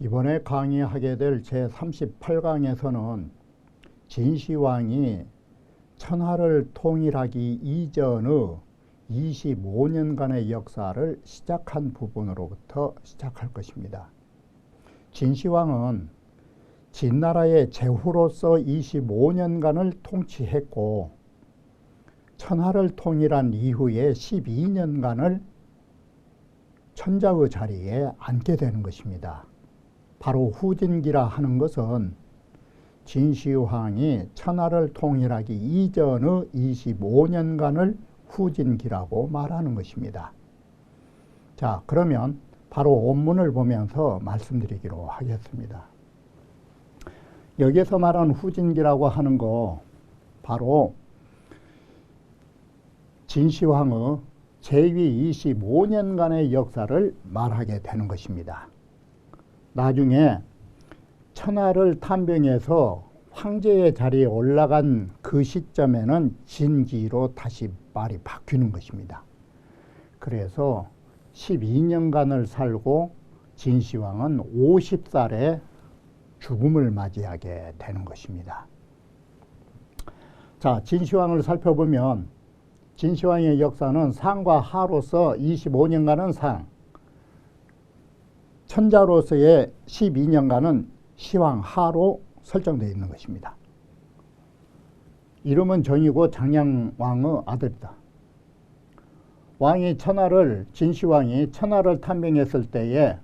이번에 강의하게 될 제38강에서는 진시황이 천하를 통일하기 이전의 25년간의 역사를 시작한 부분으로부터 시작할 것입니다. 진시황은 진나라의 제후로서 25년간을 통치했고 천하를 통일한 이후에 12년간을 천자의 자리에 앉게 되는 것입니다. 바로 후진기라 하는 것은 진시황이 천하를 통일하기 이전의 25년간을 후진기라고 말하는 것입니다. 자, 그러면 바로 원문을 보면서 말씀드리기로 하겠습니다. 여기서 말하는 후진기라고 하는 거 바로 진시황의 재위 25년간의 역사를 말하게 되는 것입니다. 나중에 천하를 탐병해서 황제의 자리에 올라간 그 시점에는 진기로 다시 말이 바뀌는 것입니다. 그래서 12년간을 살고 진시황은 50살에 죽음을 맞이하게 되는 것입니다. 자, 진시황을 살펴보면 진시황의 역사는 상과 하로서 25년간은 상, 천자로서의 12년간은 시황하로 설정되어 있는 것입니다. 이름은 정이고 장량왕의 아들이다. 진시황이 천하를 탐병했을 때에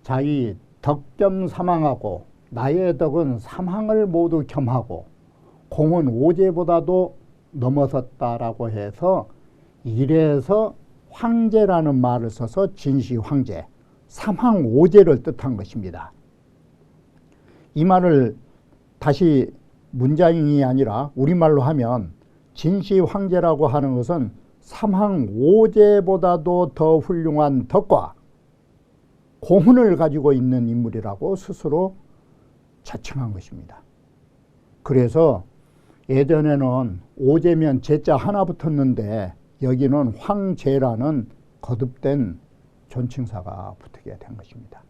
자기 덕겸 삼항하고 나의 덕은 삼항을 모두 겸하고 공은 오제보다도 넘어섰다라고 해서 이래서 황제라는 말을 써서 진시황제, 삼항오제를 뜻한 것입니다. 이 말을 다시 문장이 아니라 우리말로 하면 진시황제라고 하는 것은 삼항오제보다도 더 훌륭한 덕과 공훈을 가지고 있는 인물이라고 스스로 자칭한 것입니다. 그래서 예전에는 오제면 제자 하나 붙었는데 여기는 황제라는 거듭된 존칭사가 붙게 된 것입니다.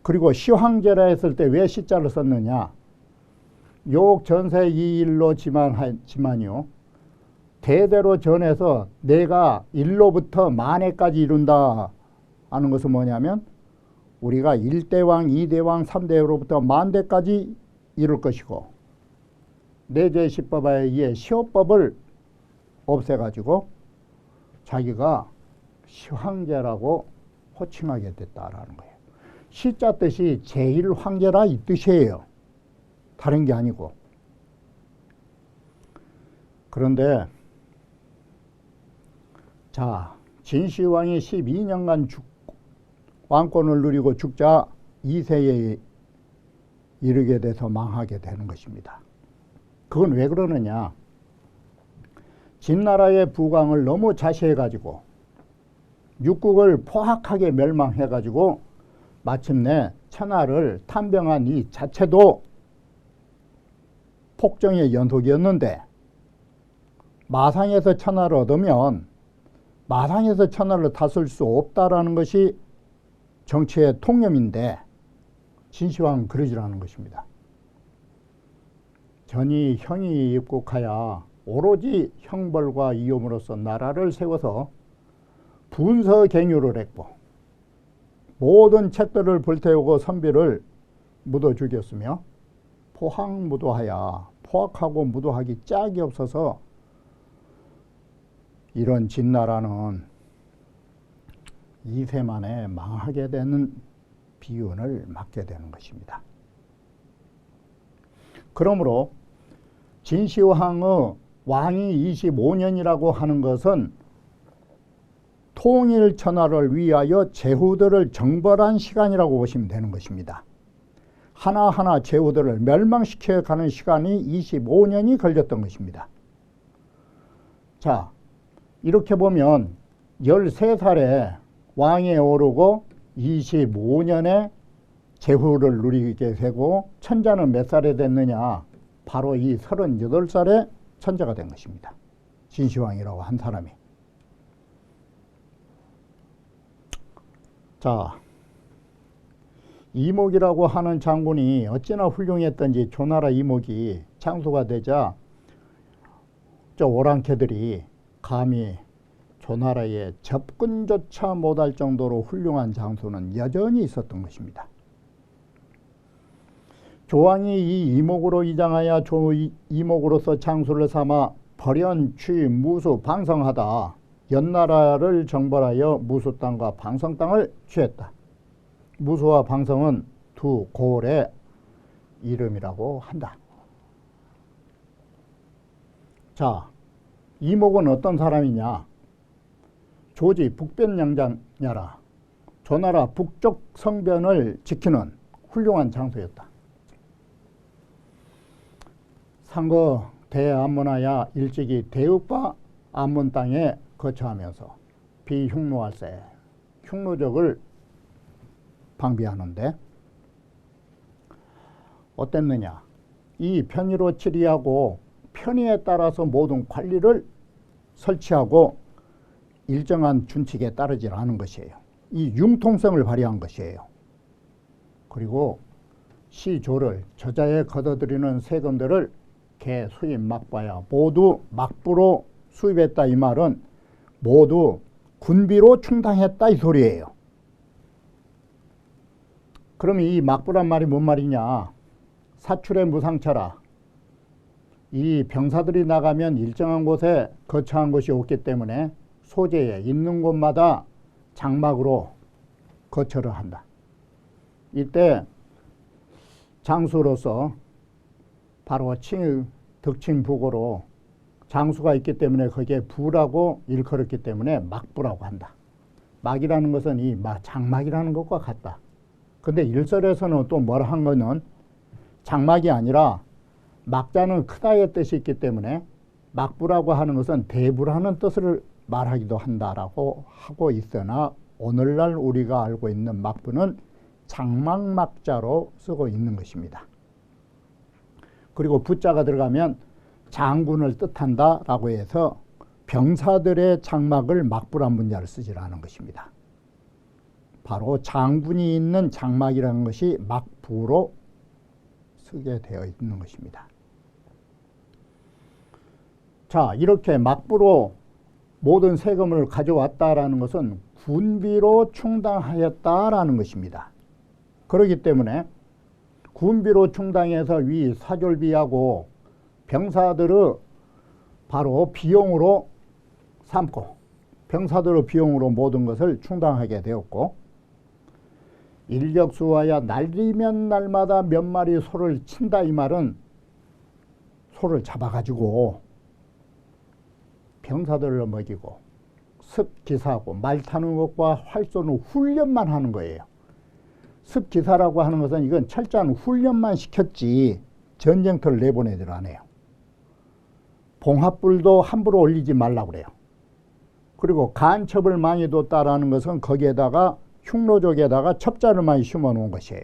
그리고 시황제라 했을 때 왜 시자를 썼느냐? 욕전세 이일로 지만요. 대대로 전해서 내가 일로부터 만해까지 이룬다 하는 것은 뭐냐면 우리가 1대왕, 2대왕, 3대로부터 만대까지 이룰 것이고 내제10법에 의해 시호법을 없애가지고 자기가 시황제라고 호칭하게 됐다라는 거예요. 시자 뜻이 제1황제라 이 뜻이에요. 다른 게 아니고. 그런데 자, 진시황이 12년간 왕권을 누리고 죽자 2세에 이르게 돼서 망하게 되는 것입니다. 그건 왜 그러느냐? 진나라의 부강을 너무 자시해가지고 육국을 포악하게 멸망해가지고 마침내 천하를 탐병한 이 자체도 폭정의 연속이었는데 마상에서 천하를 얻으면 마상에서 천하를 다스릴 수 없다라는 것이 정치의 통념인데 진시황은 그러질 않은 것입니다. 전이 형이 입국하여 오로지 형벌과 이용으로서 나라를 세워서 분서갱유를 했고 모든 책들을 불태우고 선비를 묻어 죽였으며 포항무도하여 포악하고 무도하기 짝이 없어서 이런 진나라는 2세 만에 망하게 되는 비운을 맞게 되는 것입니다. 그러므로 진시황의 왕이 25년이라고 하는 것은 통일 천하를 위하여 제후들을 정벌한 시간이라고 보시면 되는 것입니다. 하나하나 제후들을 멸망시켜 가는 시간이 25년이 걸렸던 것입니다. 자, 이렇게 보면 13살에 왕에 오르고 25년에 제후를 누리게 되고 천자는 몇 살에 됐느냐? 바로 이 38살에 천자가 된 것입니다. 진시황이라고 한 사람이. 자, 이목이라고 하는 장군이 어찌나 훌륭했던지 조나라 이목이 장수가 되자 저 오랑캐들이 감히 조나라에 접근조차 못할 정도로 훌륭한 장수는 여전히 있었던 것입니다. 조왕이 이 이목으로 위장하여 이목으로서 장수를 삼아 벌연, 취, 무수, 방성하다 연나라를 정벌하여 무수 땅과 방성 땅을 취했다. 무수와 방성은 두 고을의 이름이라고 한다. 자, 이목은 어떤 사람이냐? 조지 북변양자냐라. 조나라 북쪽 성변을 지키는 훌륭한 장수였다. 상거 대암문하야 일찍이 대읍과 암문 땅에 거처하면서 비흉노할세 흉노적을 방비하는데 어땠느냐? 이 편의로 치리하고 편의에 따라서 모든 관리를 설치하고 일정한 준칙에 따르지 않은 것이에요. 이 융통성을 발휘한 것이에요. 그리고 시조를 저자에 걷어들이는 세금들을 개, 수입, 막바야 모두 막부로 수입했다 이 말은 모두 군비로 충당했다 이 소리예요. 그럼 이 막부란 말이 뭔 말이냐? 사출의 무상처라. 이 병사들이 나가면 일정한 곳에 거처한 곳이 없기 때문에 소재에 있는 곳마다 장막으로 거처를 한다. 이때 장수로서 바로 덕친부고로 장수가 있기 때문에 거기에 부라고 일컬었기 때문에 막부라고 한다. 막이라는 것은 이 장막이라는 것과 같다. 근데 일설에서는 또 뭐라 한 거는 장막이 아니라 막자는 크다의 뜻이 있기 때문에 막부라고 하는 것은 대부라는 뜻을 말하기도 한다라고 하고 있으나 오늘날 우리가 알고 있는 막부는 장막막자로 쓰고 있는 것입니다. 그리고 부자가 들어가면 장군을 뜻한다라고 해서 병사들의 장막을 막부란 문자를 쓰지 않은 것입니다. 바로 장군이 있는 장막이라는 것이 막부로 쓰게 되어 있는 것입니다. 자, 이렇게 막부로 모든 세금을 가져왔다라는 것은 군비로 충당하였다라는 것입니다. 그렇기 때문에 군비로 충당해서 위 사졸비하고 병사들의 바로 비용으로 삼고 병사들의 비용으로 모든 것을 충당하게 되었고 인력수하여 날리면 날마다 몇 마리 소를 친다 이 말은 소를 잡아가지고 병사들을 먹이고 습기사하고 말 타는 것과 활 쏘는 훈련만 하는 거예요. 습기사라고 하는 것은 이건 철저한 훈련만 시켰지 전쟁터를 내보내들 안 해요. 봉합불도 함부로 올리지 말라고 그래요. 그리고 간첩을 많이 뒀다라는 것은 거기에다가 흉노족에다가 첩자를 많이 심어 놓은 것이에요.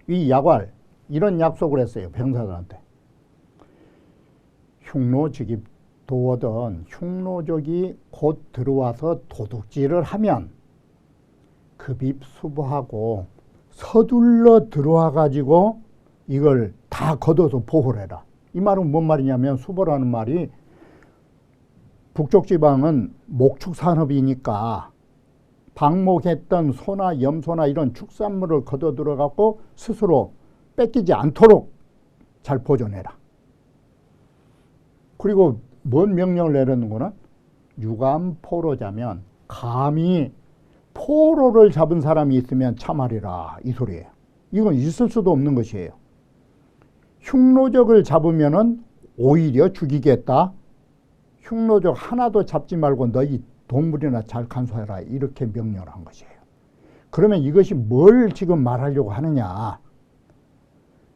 이 야괄 이런 약속을 했어요. 병사들한테. 흉노직이 도어든 흉노족이 곧 들어와서 도둑질을 하면 급입수보하고 서둘러 들어와 가지고 이걸 다 걷어서 보호를 해라. 이 말은 뭔 말이냐면 수보라는 말이 북쪽 지방은 목축산업이니까 방목했던 소나 염소나 이런 축산물을 걷어 들어가고 스스로 뺏기지 않도록 잘 보존해라. 그리고 뭔 명령을 내리는 거는 유감포로자면 감히 포로를 잡은 사람이 있으면 참하리라 이 소리예요. 이건 있을 수도 없는 것이에요. 흉노적을 잡으면은 오히려 죽이겠다. 흉노적 하나도 잡지 말고 너희 동물이나 잘 간수해라 이렇게 명령을 한 것이에요. 그러면 이것이 뭘 지금 말하려고 하느냐?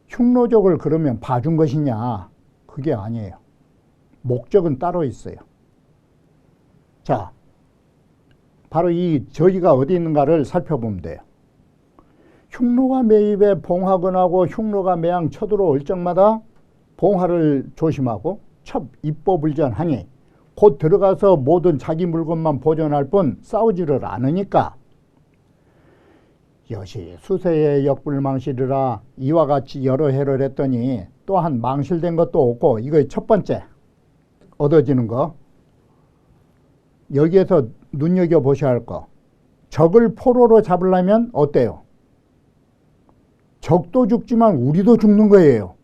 흉노적을 그러면 봐준 것이냐? 그게 아니에요. 목적은 따로 있어요. 자, 바로 이 저기가 어디 있는가를 살펴보면 돼요. 흉노가 매입에 봉화근하고 흉노가 매양 쳐들어올 적마다 봉화를 조심하고 첩 입보불전하니 곧 들어가서 모든 자기 물건만 보존할 뿐 싸우지를 않으니까 여시 수세의 역불망실이라 이와 같이 여러 해를 했더니 또한 망실된 것도 없고, 이거 첫 번째 얻어지는 거. 여기에서 눈여겨보셔야 할 거. 적을 포로로 잡으려면 어때요? 적도 죽지만 우리도 죽는 거예요.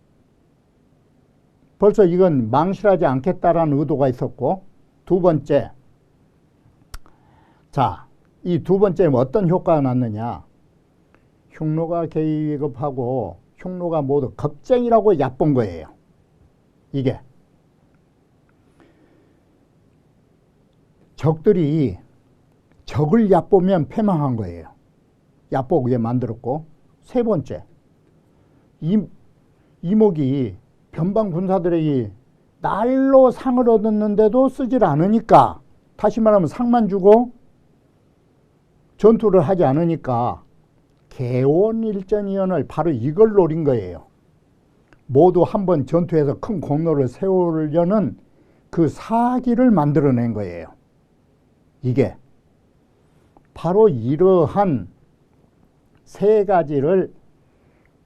벌써 이건 망실하지 않겠다라는 의도가 있었고, 두 번째, 자, 이 두 번째는 어떤 효과가 났느냐. 흉노가 계급하고 흉노가 모두 겁쟁이라고 얕본 거예요. 이게 적들이 적을 얕보면 패망한 거예요. 얕보게 만들었고, 세 번째, 이목이 변방 군사들에게 날로 상을 얻었는데도 쓰질 않으니까, 다시 말하면 상만 주고 전투를 하지 않으니까 개원일전위원을 바로 이걸 노린 거예요. 모두 한번 전투에서 큰 공로를 세우려는 그 사기를 만들어낸 거예요. 이게 바로 이러한 세 가지를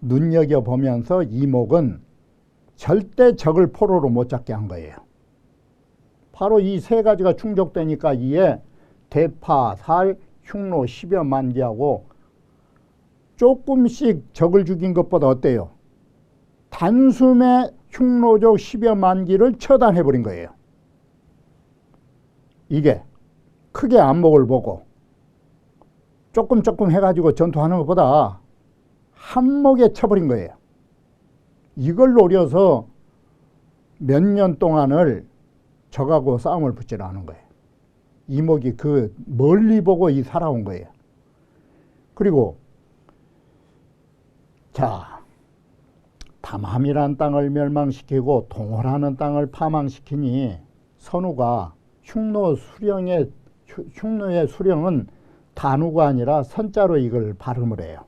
눈여겨보면서 이목은 절대 적을 포로로 못 잡게 한 거예요. 바로 이 세 가지가 충족되니까 이에 대파, 살, 흉노 10여 만기하고 조금씩 적을 죽인 것보다 어때요? 단숨에 흉노족 10여 만기를 처단해버린 거예요. 이게 크게 안목을 보고 조금 해가지고 전투하는 것보다 한목에 쳐버린 거예요. 이걸 노려서 몇 년 동안을 적하고 싸움을 붙질 않은 거예요. 이목이 그 멀리 보고 이 살아온 거예요. 그리고 자, 담함이라는 땅을 멸망시키고 동호라는 땅을 파망시키니 선우가 흉노의 수령은 단우가 아니라 선자로 이걸 발음을 해요.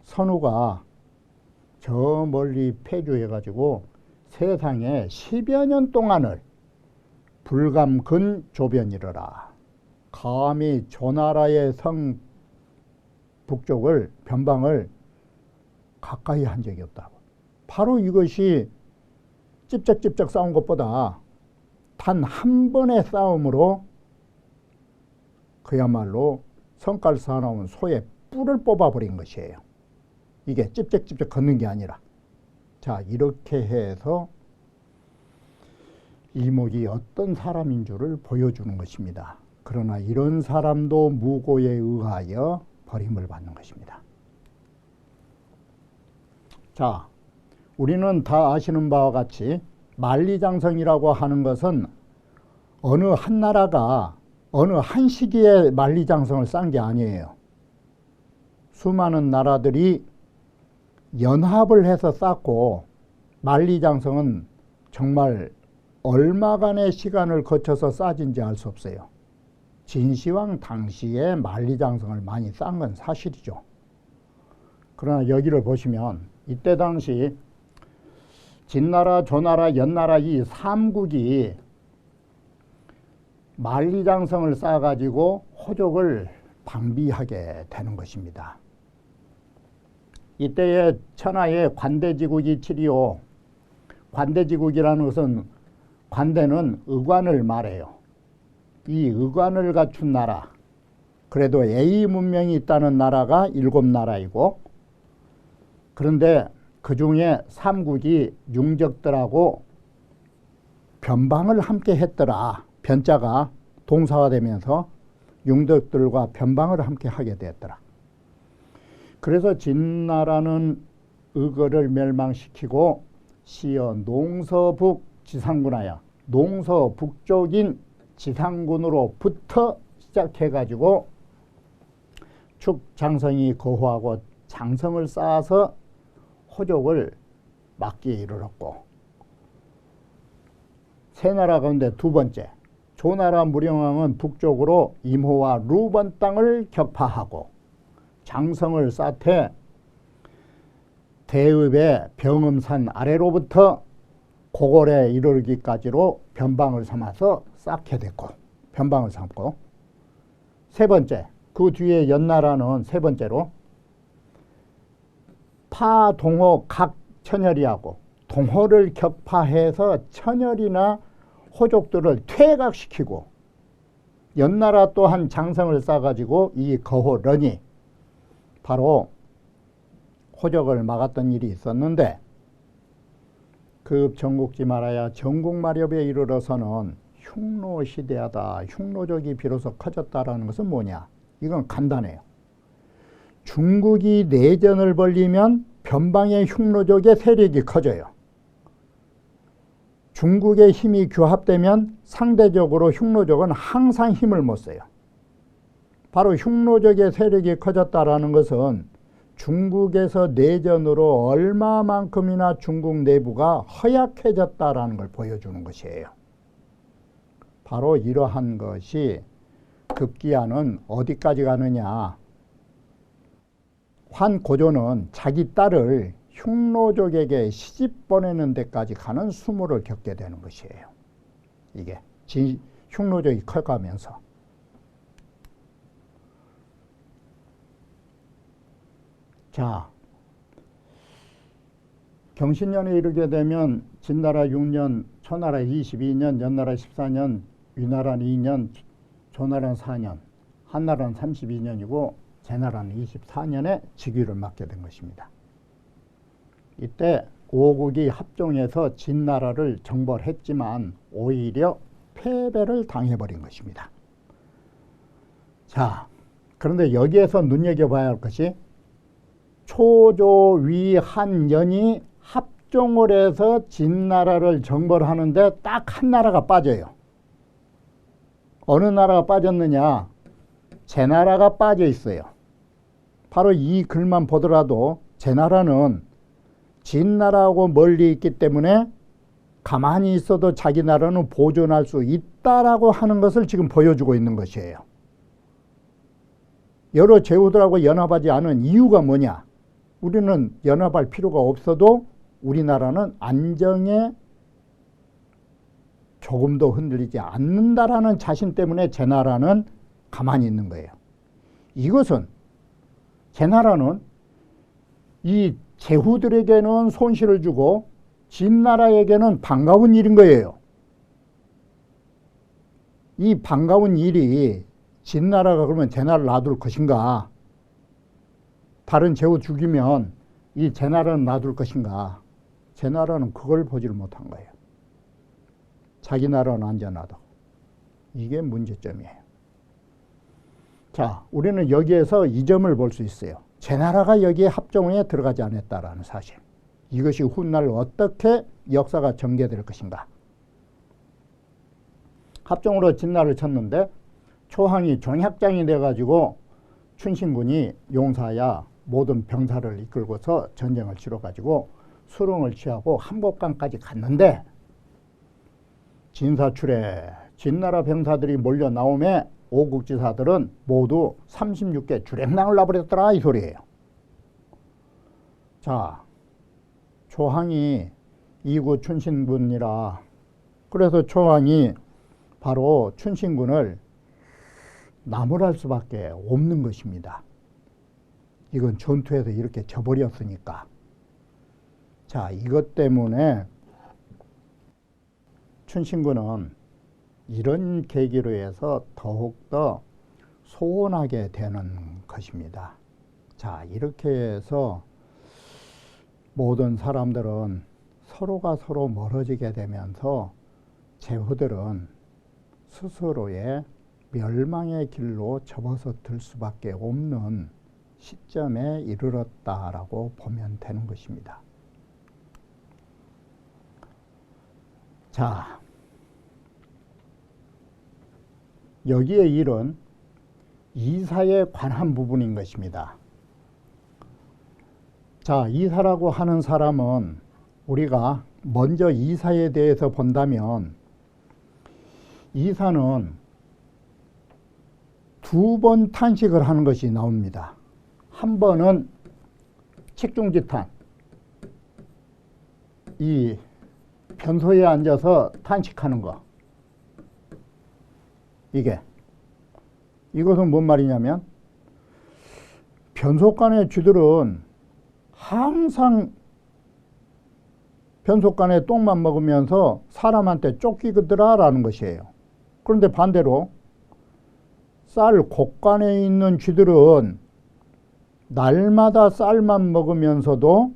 선우가 저 멀리 폐주해가지고 세상에 10여 년 동안을 불감근 조변이러라. 감히 조나라의 성 북쪽을 변방을 가까이 한 적이 없다고. 바로 이것이 찝쩍찝쩍 싸운 것보다 단 한 번의 싸움으로 그야말로 성깔 사나운 소의 뿔을 뽑아버린 것이에요. 이게 찝쩍찝쩍 걷는 게 아니라. 자, 이렇게 해서 이목이 어떤 사람인 줄을 보여주는 것입니다. 그러나 이런 사람도 무고에 의하여 버림을 받는 것입니다. 자, 우리는 다 아시는 바와 같이 만리장성이라고 하는 것은 어느 한 나라가 어느 한 시기에 만리장성을 쌓은 게 아니에요. 수많은 나라들이 연합을 해서 쌓고, 만리장성은 정말 얼마간의 시간을 거쳐서 쌓아진지 알 수 없어요. 진시황 당시에 만리장성을 많이 쌓은 건 사실이죠. 그러나 여기를 보시면 이때 당시 진나라, 조나라, 연나라 이 삼국이 만리장성을 쌓아가지고 호족을 방비하게 되는 것입니다. 이때의 천하의 관대지국이 칠이요. 관대지국이라는 것은, 관대는 의관을 말해요. 이 의관을 갖춘 나라, 그래도 A 문명이 있다는 나라가 7나라이고, 그런데 그 중에 삼국이 융적들하고 변방을 함께 했더라. 변자가 동사화되면서 융적들과 변방을 함께 하게 되었더라. 그래서 진나라는 의거를 멸망시키고 시어 농서북 지상군하여 농서북쪽인 지상군으로부터 시작해가지고 축장성이 거호하고 장성을 쌓아서 호족을 막기에 이르렀고, 세 나라 가운데 두 번째 조나라 무령왕은 북쪽으로 임호와 루번 땅을 격파하고 장성을 쌓되 대읍의 병음산 아래로부터 고골에 이르기까지로 변방을 삼아서 쌓게 됐고, 변방을 삼고, 세 번째 그 뒤에 연나라는 세 번째로 파, 동호 각 천혈이하고 동호를 격파해서 천혈이나 호족들을 퇴각시키고 연나라 또한 장성을 쌓아가지고 이 거호런이 바로 호적을 막았던 일이 있었는데 급전국지 말아야 전국마렵에 이르러서는 흉노시대하다. 흉노족이 비로소 커졌다라는 것은 뭐냐? 이건 간단해요. 중국이 내전을 벌이면 변방의 흉노족의 세력이 커져요. 중국의 힘이 규합되면 상대적으로 흉노족은 항상 힘을 못 써요. 바로 흉노족의 세력이 커졌다라는 것은 중국에서 내전으로 얼마만큼이나 중국 내부가 허약해졌다라는 걸 보여주는 것이에요. 바로 이러한 것이 급기야는 어디까지 가느냐. 환고조는 자기 딸을 흉노족에게 시집 보내는 데까지 가는 수모를 겪게 되는 것이에요. 이게 흉노족이 커가면서. 자, 경신년에 이르게 되면 진나라 6년, 초나라 22년, 연나라 14년, 위나라는 2년, 조나라는 4년, 한나라는 32년이고 제나라는 24년에 즉위를 맡게 된 것입니다. 이때 오국이 합종해서 진나라를 정벌했지만 오히려 패배를 당해버린 것입니다. 자, 그런데 여기에서 눈여겨봐야 할 것이 초조위한년이 합종을 해서 진나라를 정벌하는데 딱 한 나라가 빠져요. 어느 나라가 빠졌느냐? 제나라가 빠져 있어요. 바로 이 글만 보더라도 제나라는 진나라하고 멀리 있기 때문에 가만히 있어도 자기 나라는 보존할 수 있다라고 하는 것을 지금 보여주고 있는 것이에요. 여러 제후들하고 연합하지 않은 이유가 뭐냐? 우리는 연합할 필요가 없어도 우리나라는 안정에 조금도 흔들리지 않는다라는 자신 때문에 제나라는 가만히 있는 거예요. 이것은 제나라는 이 제후들에게는 손실을 주고 진나라에게는 반가운 일인 거예요. 이 반가운 일이 진나라가 그러면 제나라를 놔둘 것인가? 다른 제후 죽이면 이 제나라는 놔둘 것인가? 제나라는 그걸 보지를 못한 거예요. 자기 나라는 안전하다. 이게 문제점이에요. 자, 우리는 여기에서 이 점을 볼 수 있어요. 제나라가 여기에 합종에 들어가지 않았다라는 사실. 이것이 훗날 어떻게 역사가 전개될 것인가. 합종으로 진나라를 쳤는데 초항이 종약장이 돼가지고 춘신군이 용사야 모든 병사를 이끌고서 전쟁을 치러가지고 수령을 취하고 함곡강까지 갔는데 진사출에 진나라 병사들이 몰려 나오매 오국지사들은 모두 36개 주랭랑을 놔버렸더라 이 소리예요. 자, 초항이 이구 춘신군이라 그래서 초항이 바로 춘신군을 나무랄 수밖에 없는 것입니다. 이건 전투에서 이렇게 져버렸으니까. 자, 이것 때문에 춘신군은 이런 계기로 해서 더욱더 소원하게 되는 것입니다. 자, 이렇게 해서 모든 사람들은 서로가 서로 멀어지게 되면서 제후들은 스스로의 멸망의 길로 접어서들 수밖에 없는 시점에 이르렀다라고 보면 되는 것입니다. 자, 여기에 일은 이사에 관한 부분인 것입니다. 자, 이사라고 하는 사람은 우리가 먼저 이사에 대해서 본다면 이사는 두 번 탄식을 하는 것이 나옵니다. 한 번은 책중지탄, 이 변소에 앉아서 탄식하는 거. 이것은 뭔 말이냐면 변소간의 쥐들은 항상 변속간에 똥만 먹으면서 사람한테 쫓기더라라는 것이에요. 그런데 반대로 쌀 곡간에 있는 쥐들은 날마다 쌀만 먹으면서도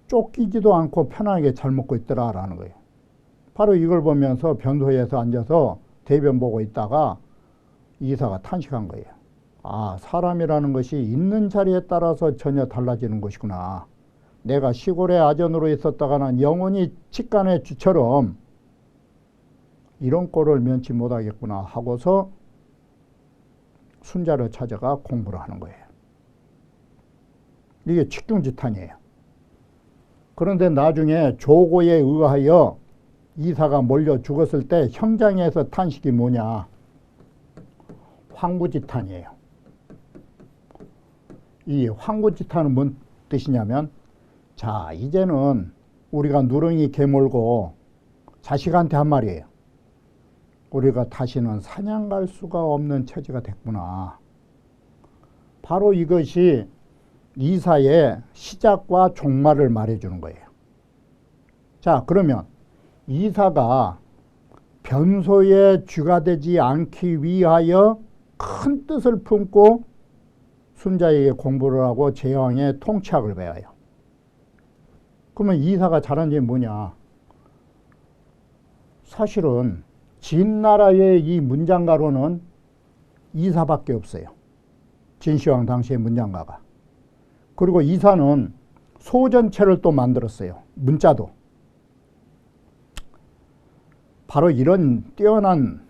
쫓기지도 않고 편하게 잘 먹고 있더라라는 거예요. 바로 이걸 보면서 변소에서 앉아서 대변 보고 있다가 이사가 탄식한 거예요. 아, 사람이라는 것이 있는 자리에 따라서 전혀 달라지는 것이구나. 내가 시골의 아전으로 있었다가는 영원히 직간의 쥐처럼 이런 꼴을 면치 못하겠구나 하고서 순자를 찾아가 공부를 하는 거예요. 이게 직중지탄이에요. 그런데 나중에 조고에 의하여 이사가 몰려 죽었을 때 형장에서 탄식이 뭐냐? 황구지탄이에요. 이 황구지탄은 뭔 뜻이냐면, 자, 이제는 우리가 누렁이 개몰고 자식한테 한 말이에요. 우리가 다시는 사냥 갈 수가 없는 처지가 됐구나. 바로 이것이 이사의 시작과 종말을 말해주는 거예요. 자, 그러면 이사가 변소의 쥐가 되지 않기 위하여 큰 뜻을 품고 순자에게 공부를 하고 제왕의 통치학을 배워요. 그러면 이사가 잘한 게 뭐냐? 사실은 진나라의 이 문장가로는 이사밖에 없어요. 진시황 당시의 문장가가. 그리고 이사는 소전체를 또 만들었어요. 문자도. 바로 이런 뛰어난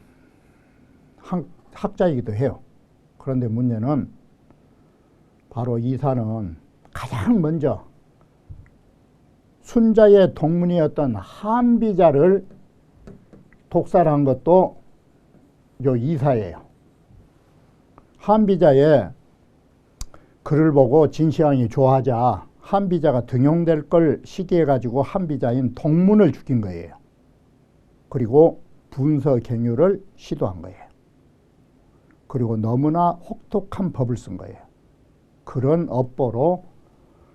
학자이기도 해요. 그런데 문제는 바로 이사는 가장 먼저 순자의 동문이었던 한비자를 독살한 것도 요 이사예요. 한비자의 글을 보고 진시황이 좋아하자 한비자가 등용될 걸 시기해가지고 한비자인 동문을 죽인 거예요. 그리고 분서갱유를 시도한 거예요. 그리고 너무나 혹독한 법을 쓴 거예요. 그런 업보로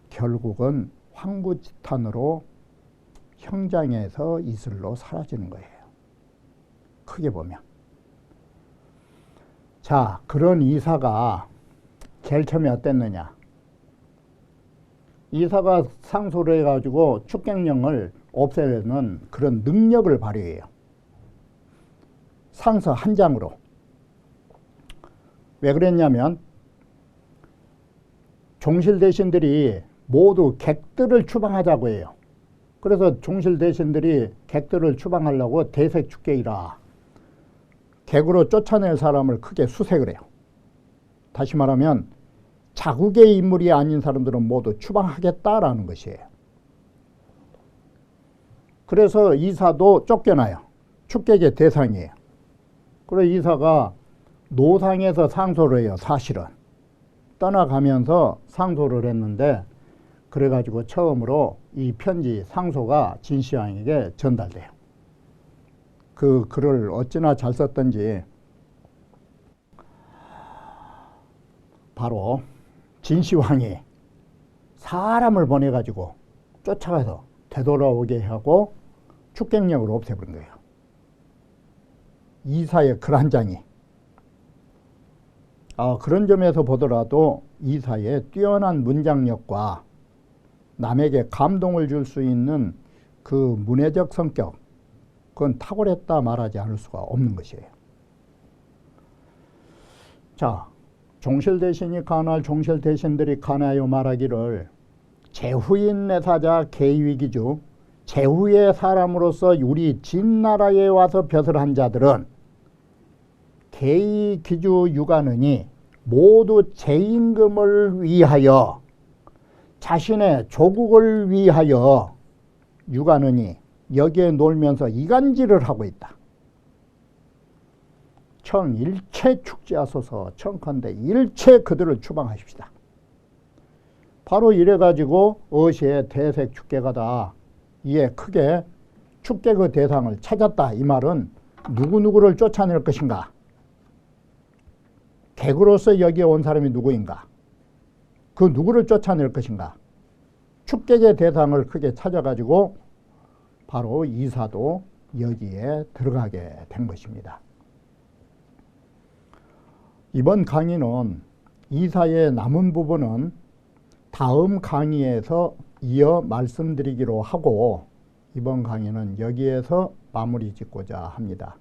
결국은 황구지탄으로 형장에서 이슬로 사라지는 거예요. 크게 보면. 자, 그런 이사가 제일 처음에 어땠느냐? 이사가 상소를 해가지고 축객령을 없애는 그런 능력을 발휘해요. 상서 한 장으로. 왜 그랬냐면 종실대신들이 모두 객들을 추방하자고 해요. 그래서 종실대신들이 객들을 추방하려고 대색축객이라 객으로 쫓아낼 사람을 크게 수색을 해요. 다시 말하면 자국의 인물이 아닌 사람들은 모두 추방하겠다라는 것이에요. 그래서 이사도 쫓겨나요. 축객의 대상이에요. 그래서 이사가 노상에서 상소를 해요. 사실은. 떠나가면서 상소를 했는데 그래가지고 처음으로 이 편지 상소가 진시황에게 전달돼요. 그 글을 어찌나 잘 썼던지 바로 진시황이 사람을 보내가지고 쫓아가서 되돌아오게 하고 축객령을 없애버린 거예요. 이사의 글 한 장이. 그런 점에서 보더라도 이사의 뛰어난 문장력과 남에게 감동을 줄 수 있는 그 문해적 성격, 그건 탁월했다 말하지 않을 수가 없는 것이에요. 자, 종실대신이 간할 종실대신들이 간하여 말하기를 제후인 내사자 계위기주, 제후의 사람으로서 우리 진나라에 와서 벼슬 한 자들은 계위기주 유가느니 모두 제임금을 위하여 자신의 조국을 위하여 유가느니 여기에 놀면서 이간질을 하고 있다. 청일체 축제하소서 청컨대 일체 그들을 추방하십시다. 바로 이래가지고 어시의 대색 축계가다. 이에 크게 축계 그 대상을 찾았다. 이 말은 누구누구를 쫓아낼 것인가? 객으로서 여기에 온 사람이 누구인가? 그 누구를 쫓아낼 것인가? 축객의 대상을 크게 찾아가지고 바로 이사도 여기에 들어가게 된 것입니다. 이번 강의는 이사의 남은 부분은 다음 강의에서 이어 말씀드리기로 하고 이번 강의는 여기에서 마무리 짓고자 합니다.